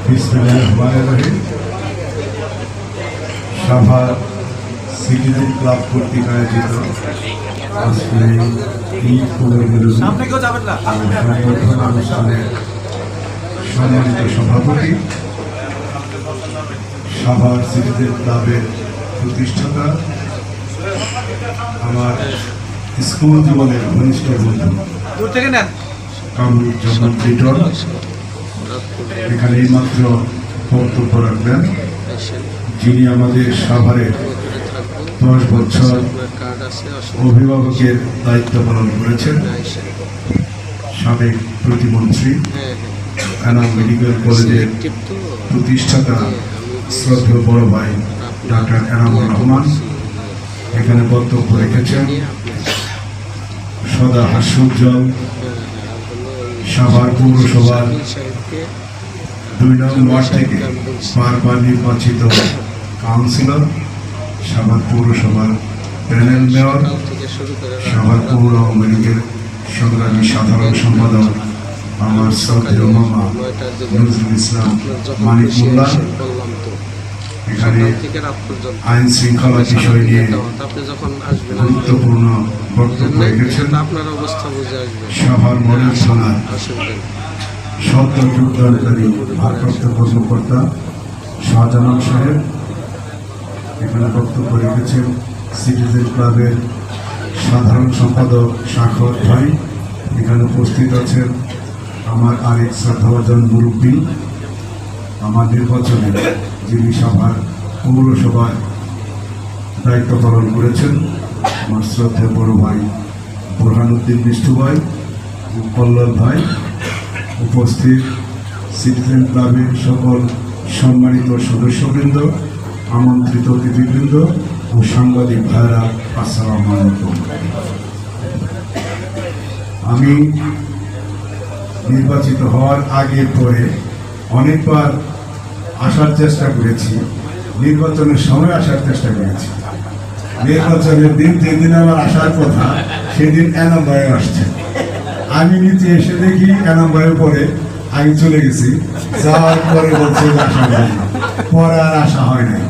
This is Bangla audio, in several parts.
বিসমিল্লাহিররহমানিররহিম। সাভা সিটিজেন ক্লাব কর্তৃক আয়োজিত আজকে এই পুনর্মিলনী সংবর্ধনা অনুষ্ঠানের সম্মানিত সভাপতি, সাভা সিটিজেন ক্লাবের প্রতিষ্ঠাতা, আমার স্কুল জীবনের ঘনিষ্ঠ বন্ধু কামরুজ্জামান লিটন এখানে এইমাত্র বক্তব্য রাখবেন, যিনি আমাদের সাভারের 10 বছর অভিভাবকের দায়িত্ব পালন করেছেন, সাবেক প্রতিমন্ত্রী, এনাম মেডিকেল কলেজের প্রতিষ্ঠাতা শ্রদ্ধেয় বড় ভাই ডাক্তার এনামুর রহমান এখানে বক্তব্য রেখেছেন। সদা হাস্যোজ্জ্বল সাভার পৌরসভার 2 নং ওয়ার্ড থেকে বারবার নির্বাচিত কাউন্সিলর, সাভার পৌরসভার প্যানেল মেয়র, সাভার পৌর আওয়ামী লীগের সংগ্রামী সাধারণ সম্পাদক আমার শ্রদ্ধেয় মামা নজরুল ইসলাম মানিক মোল্লা এখানে আইন শৃঙ্খলা বিষয় নিয়ে গুরুত্বপূর্ণ বক্তব্য রেখেছেন। সাভার মডেল থানার সদ্য যোগদানকারী ভারপ্রাপ্ত কর্মকর্তা শাহজাহান সাহেব এখানে বক্তব্য রেখেছেন। সিটিজেন ক্লাবের সাধারণ সম্পাদক সাখর ভাই এখানে উপস্থিত আছেন। আমার আরেক শ্রদ্ধাভাজন মুরব্বী, আমার নির্বাচনে যিনি সাভার পৌরসভায় দায়িত্ব পালন করেছেন, আমার শ্রদ্ধেয় বড় ভাই বোরহানুদ্দিন বিষ্টু ভাই, কল্লোল ভাই, উপস্থিত সিটিজেন ক্লাবের সকল সম্মানিত সদস্যবৃন্দ, আমন্ত্রিত অতিথিবৃন্দ ও সাংবাদিক ভাইরা, আসসালামু আলাইকুম। আমি নির্বাচিত হওয়ার আগে পরে অনেকবার আসার চেষ্টা করেছি, নির্বাচনের সময় আসার চেষ্টা করেছি। নির্বাচনের দিন যেদিন আমার আসার কথা সেদিন এনাম ভাই আসছে। আমি নিচে এসে দেখি এনাম ভাইয়ের পরে আমি চলে গেছি, যাওয়ার পরে বলছে আসা হয় না, পরে আর আসা হয় নাই।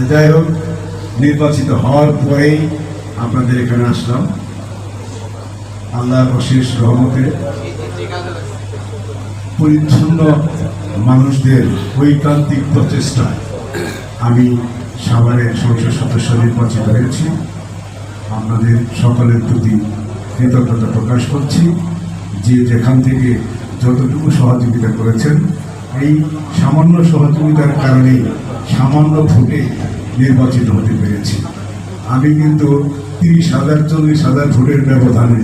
যাই হোক, নির্বাচিত হওয়ার পরেই আপনাদের এখানে আসলাম। আল্লাহর অশেষ রহমতে পরিচ্ছন্ন মানুষদের ঐকান্তিক প্রচেষ্টায় আমি সাভারের সংসদ সদস্য নির্বাচিত হয়েছি। আপনাদের সকলের প্রতি কৃতজ্ঞতা প্রকাশ করছি, যে যেখান থেকে যতটুকু সহযোগিতা করেছেন। এই সামান্য সহযোগিতার কারণেই সামান্য ভোটে নির্বাচিত হতে পেরেছি। আমি কিন্তু 30,000 40,000 ভোটের ব্যবধানে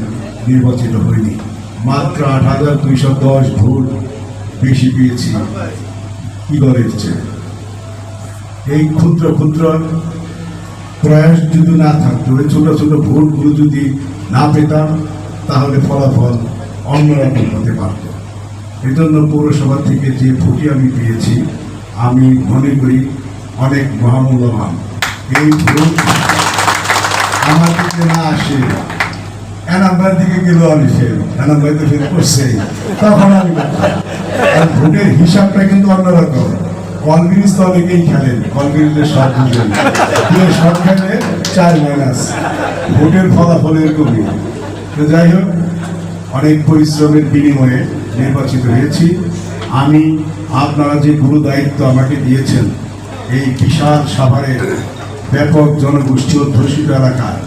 নির্বাচিত হইনি, মাত্র 8,210 ভোট বেশি পেয়েছি কি করেছে। এই ক্ষুদ্র ক্ষুদ্র প্রয়াস যদি না থাকতো, ওই ছোট ছোট ভোটগুলো যদি না পেতাম, তাহলে ফলাফল অন্যরকম হতে পারত। এজন্য পৌরসভা থেকে যে ভোটই আমি পেয়েছি, আমি মনে করি অনেক মহামূল্যবান। এই ভোট আমার দিকে না আসে, এনাম্বার দিকে গেল আমি ফেল, এনাম্বার তো ফেল করছে, তখন আমি ভোটের হিসাবটা কিন্তু অন্যরকম। কলব্রিজ তো অনেকেই খেলেন, কলব্রিজের শর্ট বুঝেন, শর্ট খেলে 4 মাইনাস, ভোটের ফলাফলের কবি। তো যাই হোক, অনেক পরিশ্রমের বিনিময়ে নির্বাচিত হয়েছি আমি। আপনারা যে গুরু দায়িত্ব আমাকে দিয়েছেন, এই বিশাল সাভারের ব্যাপক জনগোষ্ঠী অধ্যুষিত এলাকায়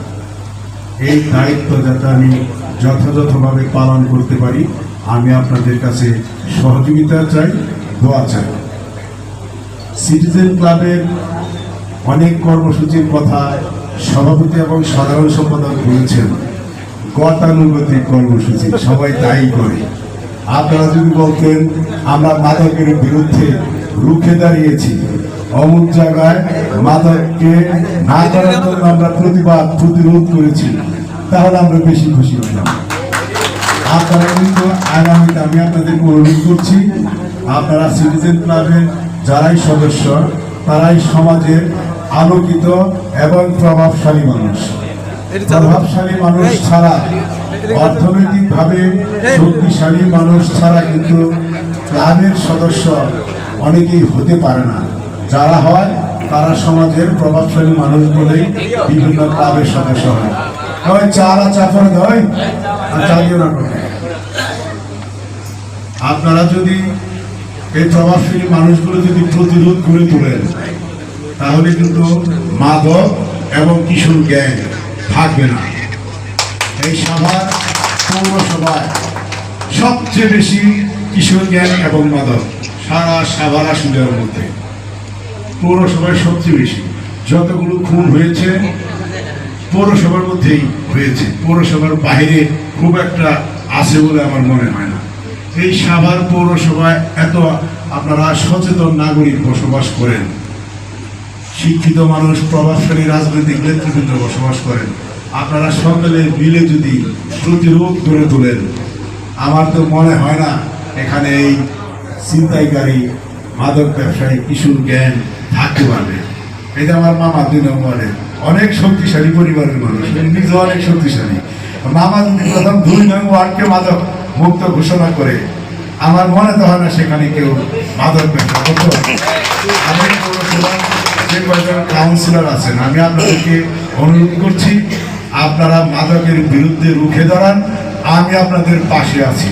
এই দায়িত্ব যাতে আমি যথাযথভাবে পালন করতে পারি, আমি আপনাদের কাছে সহযোগিতা চাই, দোয়া চাই। সিটিজেন ক্লাবের অনেক কর্মসূচির কথা সভাপতি এবং সাধারণ সম্পাদক বলেছেন, গতানুগতিক কর্মসূচি, সবাই তাই করে। আপনারা যদি বলতেন আমরা মাদকের বিরুদ্ধে রুখে দাঁড়িয়েছি, অমুক জায়গায় মাদককে না করার জন্য আমরা প্রতিরোধ করেছি, তাহলে আমরা বেশি খুশি হইলাম। আপনারা কিন্তু আগামীতে আমি আপনাদেরকে অনুরোধ করছি, আপনারা সিটিজেন ক্লাবের যারাই সদস্য, তারাই সমাজের আলোকিত এবং প্রভাবশালী মানুষ। প্রভাবশালী মানুষ ছাড়া, অর্থনৈতিকভাবে শক্তিশালী মানুষ ছাড়া কিন্তু ক্লাবের সদস্য অনেকেই হতে পারে না, যারা হয় তারা সমাজের প্রভাবশালী মানুষ বলেই বিভিন্ন ক্লাবের সদস্য হয়। ওই চারা চাপড় দেয় আর চালিয়ে না করে। আপনারা যদি এই প্রভাবশালী মানুষগুলো যদি প্রতিরোধ করে তোলেন, তাহলে কিন্তু মাদক এবং কিশোর গ্যাং থাকবে না। এই সভার পৌরসভায় সবচেয়ে বেশি কিশোর গ্যাং এবং মাদক সারা সাভার আসনের মধ্যে পৌরসভায় সবচেয়ে বেশি। যতগুলো খুন হয়েছে পৌরসভার মধ্যেই হয়েছে, পৌরসভার বাইরে খুব একটা আছে বলে আমার মনে হয় না। এই সাভার পৌরসভায় এত আপনারা সচেতন নাগরিক বসবাস করেন, শিক্ষিত মানুষ, প্রভাবশালী রাজনৈতিক নেতৃবৃন্দ বসবাস করেন। আপনারা সকলে মিলে যদি প্রতিরোধ করে তোলেন, আমার তো মনে হয় না এখানে এই ছিনতাইকারী, মাদক ব্যবসায়ী, কিশোর গ্যাং থাকতে পারবে। এটা আমার মামা 2 নম্বরের অনেক শক্তিশালী পরিবারের মানুষ, নিজে অনেক শক্তিশালী। মামা যদি প্রথম 2 নং ওয়ার্ডকে মাদক মুক্ত ঘোষণা করে, আমার মনে তো হয় না সেখানে কেউ মাদক ব্যবসা করতে। আমি যে কয়েকজন কাউন্সিলর আছেন, আমি আপনাদেরকে অনুরোধ করছি, আপনারা মাদকের বিরুদ্ধে রুখে দাঁড়ান। আমি আপনাদের পাশে আছি,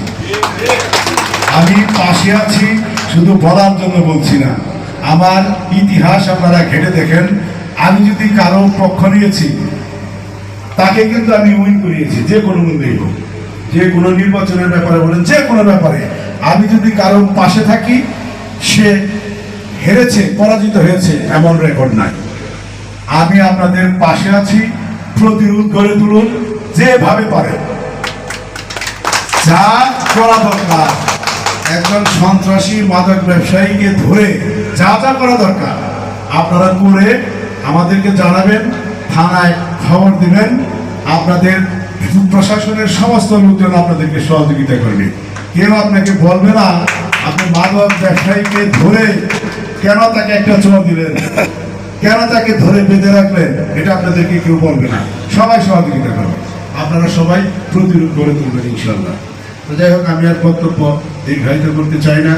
আমি পাশে আছি, শুধু বলার জন্য বলছি না। আমার ইতিহাস আপনারা ঘেটে দেখেন, আমি যদি কারো পক্ষ নিয়েছি, তাকে কিন্তু আমি উইন করিয়েছি, যে কোনো মূল্যেই হোক, যে কোনো নির্বাচনের ব্যাপারে বলেন, যে কোনো ব্যাপারে। আমি যদি কারো পাশে থাকি, সে হেরেছে, পরাজিত হয়েছে এমন রেকর্ড নাই। আমি আপনাদের পাশে আছি, প্রতিরোধ গড়ে তুলুন যেভাবে পারেন। যা করা দরকার, একজন সন্ত্রাসী মাদক ব্যবসায়ীকে ধরে যা যা করা দরকার আপনারা করে আমাদেরকে জানাবেন, থানায় খবর দিবেন। আপনাদের প্রশাসনের সমস্ত লোকজন আপনাদেরকে সহযোগিতা করবে। কেউ আপনাকে বলবে না আপনি মাদক ব্যবসায়ীকে ধরে কেন তাকে একটা চোর দিলেন, কেন তাকে ধরে বেঁধে রাখলেন, এটা আপনাদেরকে কেউ বলবে না। সবাই সহযোগিতা করবে, আপনারা সবাই প্রতিরোধ করে তুলবেন ইনশাল্লাহ। তো যাই হোক, আমি আর বক্তব্য দীর্ঘায়িত করতে চাই না।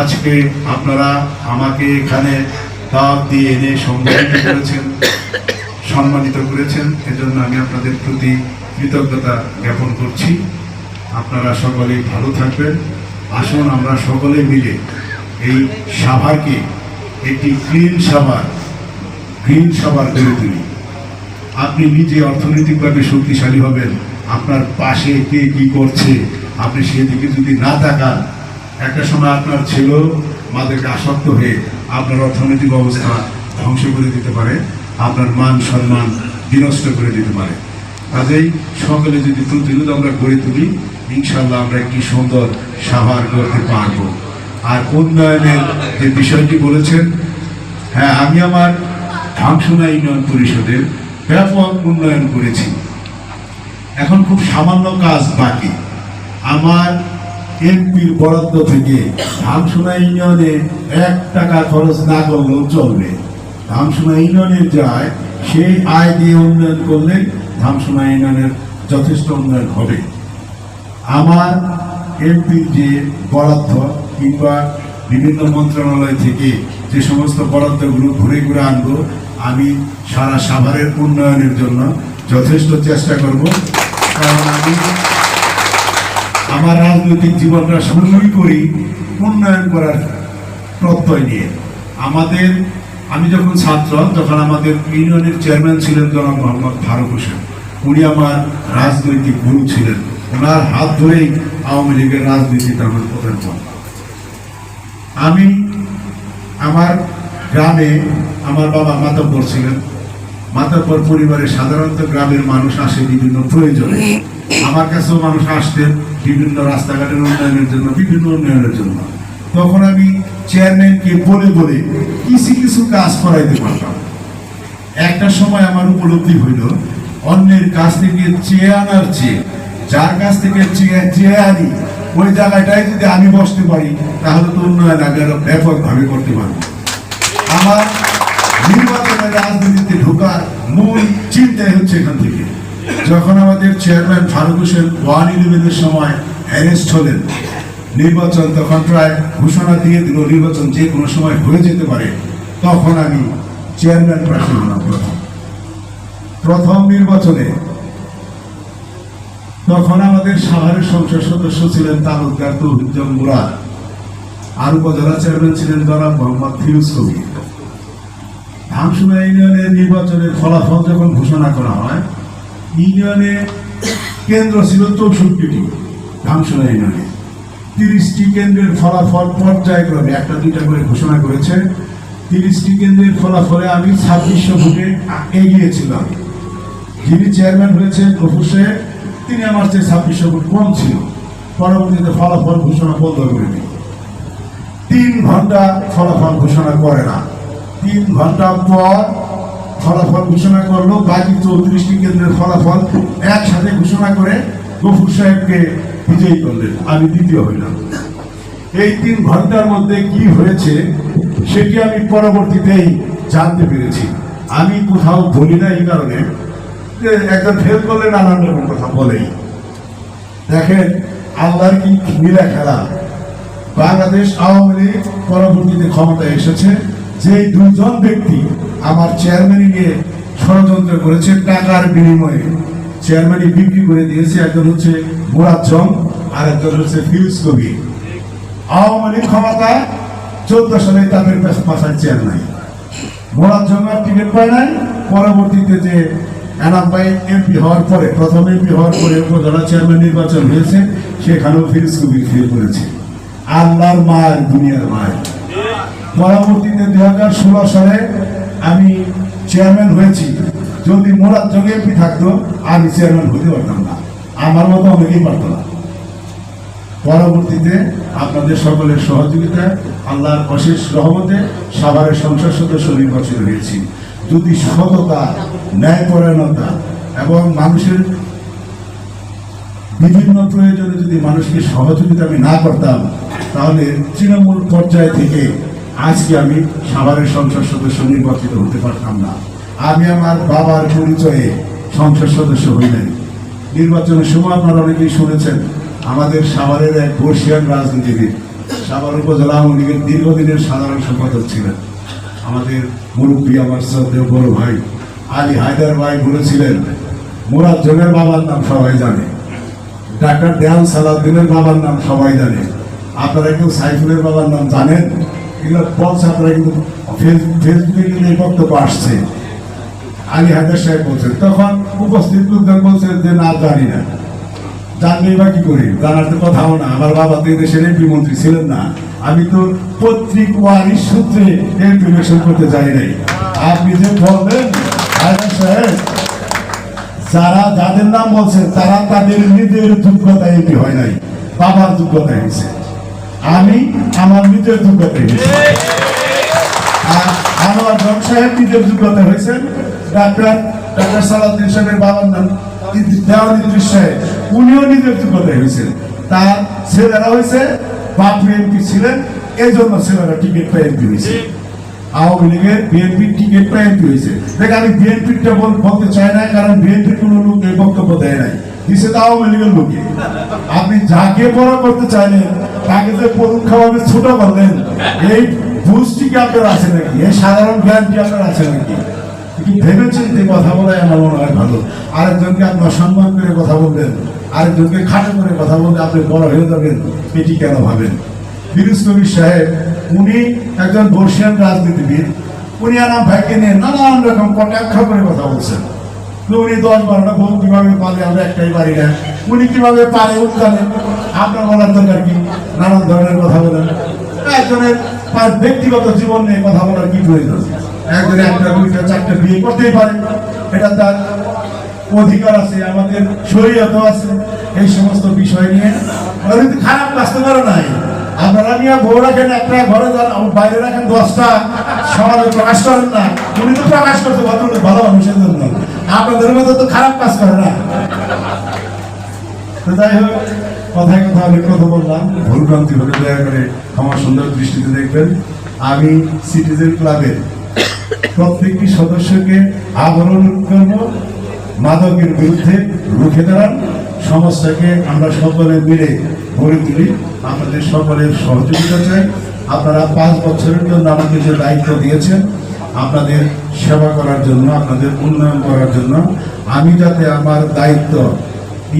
আজকে আপনারা আমাকে এখানে দাওয়াত দিয়ে এনে সম্মানিত করেছেন, এজন্য আমি আপনাদের প্রতি কৃতজ্ঞতা জ্ঞাপন করছি। আপনারা সকলে ভালো থাকবেন। আসুন আমরা সকলে মিলে এই সাভারকে একটি গ্রিন সাভার গড়ে তুলি। আপনি নিজে অর্থনৈতিকভাবে শক্তিশালী হবেন, আপনার পাশে কে কি করছে আপনি সেদিকে যদি না তাকান, একটা সময় আপনার ছেলেও মাদকে আসক্ত হয়ে আপনার অর্থনৈতিক অবস্থা ধ্বংস করে দিতে পারে, আপনার মান সম্মান বিনষ্ট করে দিতে পারে। কাজেই সকলে যদি প্রতিরোধ আমরা গড়ে তুলি, ইনশাল্লাহ আমরা একটি সুন্দর সাভার গড়তে পারব। আর উন্নয়নের যে বিষয়টি বলেছেন, হ্যাঁ, আমি আমার ধামসোনা ইউনিয়ন পরিষদের ব্যাপক উন্নয়ন করেছি। এখন খুব সামান্য কাজ বাকি। আমার এমপির বরাদ্দ থেকে ধামসোনা ইউনিয়নে 1 টাকা খরচ না করলেও চলবে। ধামসোনা ইউনিয়নের যায় সেই আয় দিয়ে উন্নয়ন করলে ধামসোনা ইউনিয়নের যথেষ্ট উন্নয়ন হবে। আমার এমপির যে বরাদ্দ কিংবা বিভিন্ন মন্ত্রণালয় থেকে যে সমস্ত বরাদ্দগুলো ঘুরে ঘুরে আনবো, আমি সারা সাভারের উন্নয়নের জন্য যথেষ্ট চেষ্টা করব। কারণ আমি আমার রাজনৈতিক জীবনটা শুরুই করি উন্নয়ন করার প্রত্যয় নিয়ে। আমি যখন ছাত্র, তখন আমাদের ইউনিয়নের চেয়ারম্যান ছিলেন জনাব মোহাম্মদ ফারুক হোসেন। উনি আমার রাজনৈতিক গুরু ছিলেন, ওনার হাত ধরেই আওয়ামী লীগের রাজনীতিতে আমার প্রধান হন। আমি আমার গ্রামে, আমার বাবা মাতব্বর ছিলেন। মাতব্বর পরিবারে সাধারণত গ্রামের মানুষ আসে বিভিন্ন প্রয়োজনে, আমার কাছেও মানুষ আসতেন বিভিন্ন রাস্তাঘাটের উন্নয়নের জন্য, বিভিন্ন উন্নয়নের জন্য। তখন আমি চেয়ারম্যানকে বলে বলে কিছু কাজ করাইতে পারতাম। একটা সময় আমার উপলব্ধি হইল, অন্যের কাছ থেকে চেয়ে আনার চেয়ে যার কাছ থেকে চেয়ে আনি ওই জায়গাটায় যদি আমি বসতে পারি, তাহলে তো উন্নয়ন আমি আরো ব্যাপকভাবে করতে পারবো। আমার নির্বাচনের রাজনীতিতে ঢোকার মূল চিন্তাই হচ্ছে এখান থেকে। যখন আমাদের চেয়ারম্যান ফারুক হোসেন 111-এর সময় অ্যারেস্ট হলেন, নির্বাচন তখন প্রায় ঘোষণা দিয়ে দিল নির্বাচন যে কোনো সময় হয়ে যেতে পারে, তখন আমি চেয়ারম্যান প্রার্থী হলাম। প্রথম নির্বাচনে তখন আমাদের সাভারের সংসদ সদস্য ছিলেন তালুকদার তৌহিদ মুরাদ, আর উপজেলা চেয়ারম্যান ছিলেন জনাব মোহাম্মদ ফিরোজ কবির। ধামসুনা ইউনিয়নের নির্বাচনের ফলাফল যখন ঘোষণা করা হয়, ইউনিয়নে কেন্দ্র ছিল 64টি, ধামসুনা ইউনিয়নে 30টি কেন্দ্রের ফলাফল পর্যায়ক্রমে একটা দুইটা করে ঘোষণা করেছে। 30টি কেন্দ্রের ফলাফলে আমি 2600 ভোটে এগিয়েছিলাম। যিনি চেয়ারম্যান হয়েছেন গফুর সাহেব, তিনি আমার চেয়ে 2600 ভোট কম ছিল। পরবর্তীতে ফলাফল ঘোষণা বন্ধ করে দিল। 3 ঘন্টা ফলাফল ঘোষণা করে না। 3 ঘন্টা পর ফলাফল ঘোষণা করলো। বাকি 34টি কেন্দ্রের ফলাফল একসাথে ঘোষণা করে গফুর সাহেবকে বিজয়ী করলেন। আমি দ্বিতীয় হইলাম। এই 3 ঘন্টার মধ্যে কি হয়েছে সেটি আমি পরবর্তীতেই জানতে পেরেছি। আমি কোথাও বলি না, এই কারণে যে একজন ফেল করলে নানান রকম কথা বলেই। দেখেন আল্লাহর কি মিলা খেলা। বাংলাদেশ আওয়ামী লীগ পরবর্তীতে ক্ষমতায় এসেছে, যে 2জন ব্যক্তি আমার চেয়ারম্যানই নিয়ে ষড়যন্ত্র করেছে, টাকার বিনিময়ে চেয়ারম্যানই বিক্রি করে দিয়েছে। একজন হচ্ছে মুরাদ জং, আর একজন হচ্ছে ফিরোজ কবির। আওয়ামী লীগ ক্ষমতায় 14 সালে তাদের পাশায় চেয়ার নাই, মুরাদ জং আর টিকিট পায় নাই। পরবর্তীতে যে এনাম ভাই এমপি হওয়ার পরে, প্রথম এমপি হওয়ার পরে উপজেলা চেয়ারম্যান নির্বাচন হয়েছে, সেখানেও ফিরোজ কবির ফিরে করেছে। আল্লাহর মায়ের, দুনিয়ার মায়ের। পরবর্তীতে 2016 সালে আমি চেয়ারম্যান হয়েছি। যদি মুরাদ জং এমপি থাকতো আমি চেয়ারম্যান হতে পারতাম না, আমার মতো অনেকেই পারত না। পরবর্তীতে আপনাদের সকলের সহযোগিতায়, আল্লাহর অশেষ রহমতে সাভারের সংসদ সদস্য নির্বাচিত হয়েছি। যদি সততা, ন্যায়পরায়ণতা এবং মানুষের বিভিন্ন প্রয়োজনে যদি মানুষকে সহযোগিতা আমি না করতাম, তাহলে তৃণমূল পর্যায় থেকে আজকে আমি সাভারের সংসদ সদস্য নির্বাচিত হতে পারতাম না। আমি আমার বাবার পরিচয়ে সংসদ সদস্য হই নাই। নির্বাচনের সময় আপনারা অনেকেই শুনেছেন, আমাদের সাভারের এক বর্ষিয়ান রাজনীতিবিদ, সাভার উপজেলা আওয়ামী লীগের দীর্ঘদিনের সাধারণ সম্পাদক ছিলেন, আমাদের মুরব্বী, আমার শ্রদ্ধেয় বড় ভাই আলী হায়দার ভাই বলেছিলেন, মুরাদ জংয়ের বাবার নাম সবাই জানে, ডাক্তার দেয়াল সালাউদ্দিনের বাবার নাম সবাই জানে, আপনারা কেউ সাইফুলের বাবার নাম জানেন? এগুলো বলছে, আপনারা কিন্তু ফেসবুকে কিন্তু এই বক্তব্য আসছে। আলী হায়দার সাহেব বলছেন, তখন উপস্থিত লোকজন বলছেন যে না, জানি না। জানলেই বা কি করি, জানার তো কথাও না। আমার বাবা তো দেশের এমপি মন্ত্রী ছিলেন না, আমি তো পৈতৃক ওয়ারিশ সূত্রে এমপি ইলেকশন করতে যাই নাই। আপনি যে বলবেন হায়দার সাহেব, যারা যাদের নাম বলছেন তারা তাদের নিজের যোগ্যতা এমপি হয় নাই, বাবার যোগ্যতা হয়েছে। আমি আমার নিজের যোগ্যতা হয়েছে। আর আমার জং সাহেব নিজের যোগ্যতা হয়েছেন। ডাক্তার সালাউদ্দিন সাহেবের বাবার নাম দেওয়ান ইদ্রিস সাহেব, উনিও নিজের যোগ্যতা হয়েছেন। তার ছেলেরা হয়েছে বাপু এমপি ছিলেন, এই জন্য ছেলেরা টিকিট পাই এমপি হয়েছে। আওয়ামী লীগের বিএনপি টিকিট পাই এমপি হয়েছে। দেখ, আমি বিএনপিটা বলতে চাই না, কারণ বিএনপির কোনো লোক এই বক্তব্য দেয় নাই, দিচ্ছে তো আওয়ামী লীগের লোকে। আপনি যাকে বড় করতে চাইলেন তাকে যে পরোক্ষভাবে ছোট করলেন, এই বুঝটি কি আপনার আছে নাকি? এই সাধারণ জ্ঞান কি আপনার আছে নাকি? একটু ভেবে চিন্তে কথা বলাই আমার মনে হয় ভালো। আরেকজনকে আপনি অসম্মান করে কথা বলবেন, আরেকজনকে খাটো করে কথা বললে আপনি বড় হয়ে যাবেন, এটি কেন ভাবেন? ফিরোজ কবির সাহেব, উনি একজন বর্ষিয়ান রাজনীতিবিদ। উনি আনাম ভাইকে নিয়ে নানান রকম কটাক্ষ করে কথা বলছেন। উনি 10-12টা ভোট কিভাবে পারে, আমরা একটাই পারি না, উনি কিভাবে পারে উনি জানেন। আপনার বলার দরকার কি? নানান ধরনের কথা বলেন। একজনের ব্যক্তিগত জীবন নিয়ে কথা বলার কি প্রয়োজন? একজনে 1টা 2টা 4টা বিয়ে করতেই পারে, এটা তার অধিকার আছে, আমাদের শরীয়ত আছে। এই সমস্ত বিষয় নিয়ে খারাপ কাজ তো করে নাই। আপনারা নিয়ে বউ রাখেন, একটা ঘরে বাইরে রাখেন 10টা, সমাজে প্রকাশ করেন না। উনি তো প্রকাশ করতে ভালো মানুষের জন্য, আপনাদের মতো তো খারাপ কাজ করে না। যাই হোক, কথায় কথা অনেক কথা বললাম, ভুলভ্রান্তি হলে দয়া করে আমার সুন্দর দৃষ্টিতে দেখবেন। আমি সিটিজেন ক্লাবের প্রত্যেকটি সদস্যকে আবরণ করব, মাদকের বিরুদ্ধে রুখে দাঁড়ান, সমাজটাকে আমরা সকলে মিলে গড়ে তুলি। আপনাদের সকলের সহযোগিতা চাই। আপনারা 5 বছরের জন্য আমাকে যে দায়িত্ব দিয়েছেন, আপনাদের সেবা করার জন্য, আপনাদের উন্নয়ন করার জন্য, আমি যাতে আমার দায়িত্ব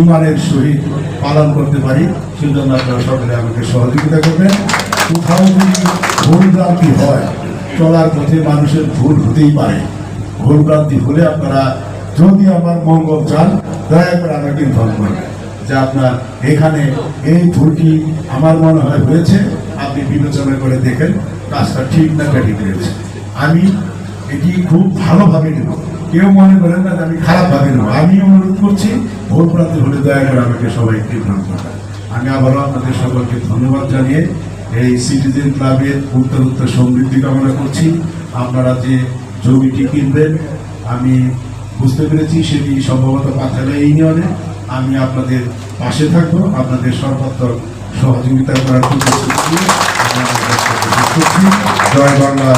ইমানের সহিত পালন করতে পারি, সেজন্য আপনারা সকলে আমাকে সহযোগিতা করবেন। কোথাও যদি ভুলভ্রান্তি হয়, চলার পথে মানুষের ভুল হতেই পারে, ভুলভ্রান্তি হলে আপনারা যদি আমার মঙ্গল চান, দয়া করে আমাকে ইনফর্ম করবেন যে আপনার এখানে এই ভুলটি আমার মনে হয় হয়েছে, আপনি বিবেচনা করে দেখেন কাজটা ঠিক না ঠিক হয়েছে। আমি এটি খুব ভালোভাবে নেব, কেউ মনে করেন না যে আমি খারাপভাবে নেব। আমি অনুরোধ করছি, ভুল প্রান্তি হলে দয়া করে আমাকে সবাই ইনফর্ম করবেন। আমি আবারও আপনাদের সকলকে ধন্যবাদ জানিয়ে এই সিটিজেন ক্লাবের উত্তর সমৃদ্ধি কামনা করছি। আপনারা যে জমিটি কিনবেন, আমি বুঝতে পেরেছি সেটি সম্ভবত পাথালা ইউনিয়নে। আমি আপনাদের পাশে থাকবো, আপনাদের সর্বাত্মক সহযোগিতা করার প্রতিশ্রুতি দিয়ে জয় বাংলা,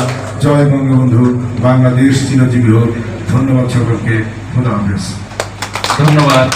জয় বঙ্গবন্ধু, বাংলাদেশ চিরজীবী হোক। ধন্যবাদ সকলকে, খোদা হাফেজ। ধন্যবাদ।